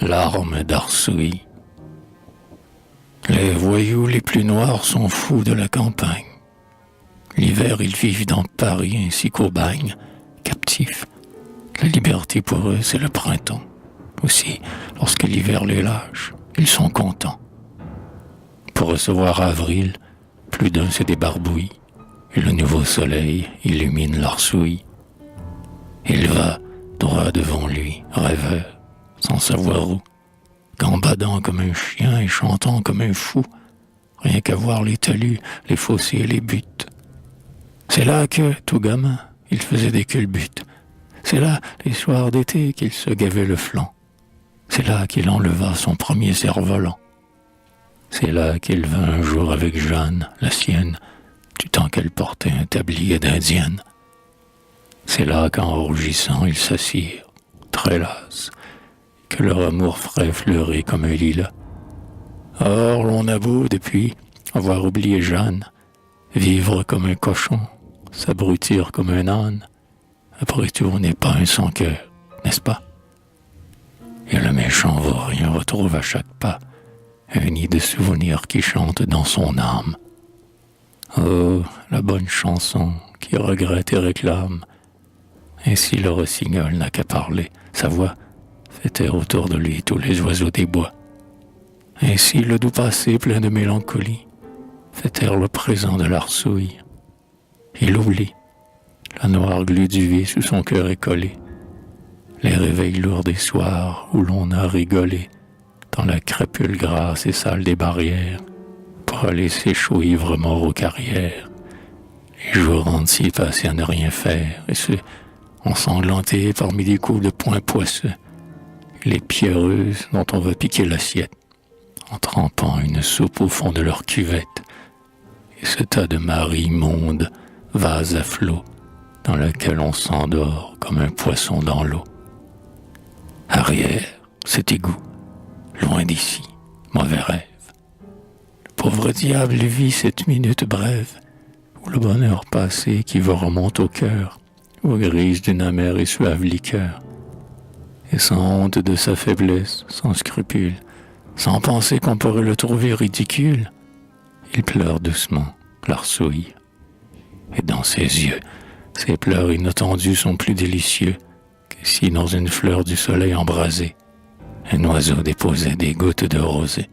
Larmes d'Arsouilles. Les voyous les plus noirs sont fous de la campagne. L'hiver, ils vivent dans Paris ainsi qu'au bagne, captifs. La liberté pour eux, c'est le printemps. Aussi, lorsque l'hiver les lâche, ils sont contents. Pour recevoir avril, plus d'un se débarbouille, et le nouveau soleil illumine l'Arsouille. Il va droit devant lui, rêveur, sans savoir où, gambadant comme un chien et chantant comme un fou, rien qu'à voir les talus, les fossés et les buttes. C'est là que, tout gamin, il faisait des culbutes. C'est là, les soirs d'été, qu'il se gavait le flanc. C'est là qu'il enleva son premier cerf-volant. C'est là qu'il vint un jour avec Jeanne, la sienne, du temps qu'elle portait un tablier d'indienne. C'est là qu'en rougissant, ils s'assirent, très las, que leur amour frais fleurit comme un lilas. Or, l'on a beau, depuis, avoir oublié Jeanne, vivre comme un cochon, s'abrutir comme un âne, après tout, on n'est pas un sans-cœur, n'est-ce pas? Et le méchant vaurien retrouve à chaque pas un nid de souvenirs qui chante dans son âme. Oh, la bonne chanson qui regrette et réclame. Ainsi le rossignol n'a qu'à parler, sa voix fait taire autour de lui tous les oiseaux des bois. Ainsi le doux passé plein de mélancolie fait taire le présent de l'Arsouille. Il oublie, la noire glu du vie sous son cœur est collée, les réveils lourds des soirs où l'on a rigolé dans la crépule grasse et sale des barrières pour aller s'échouer ivrement aux carrières. Les jours entiers passés à ne rien faire et se ensanglantés parmi des coups de poing poisseux, les pierreuses dont on va piquer l'assiette en trempant une soupe au fond de leur cuvette et ce tas de maris immondes, vases à flot dans lequel on s'endort comme un poisson dans l'eau. Arrière, cet égout, loin d'ici, mauvais rêve. Le pauvre diable vit cette minute brève où le bonheur passé qui vous remonte au cœur, aux grises d'une amère et suave liqueur. Et sans honte de sa faiblesse, sans scrupule, sans penser qu'on pourrait le trouver ridicule, il pleure doucement, l'Arsouille. Et dans ses yeux, ses pleurs inattendus sont plus délicieux que si dans une fleur du soleil embrasée, un oiseau déposait des gouttes de rosée.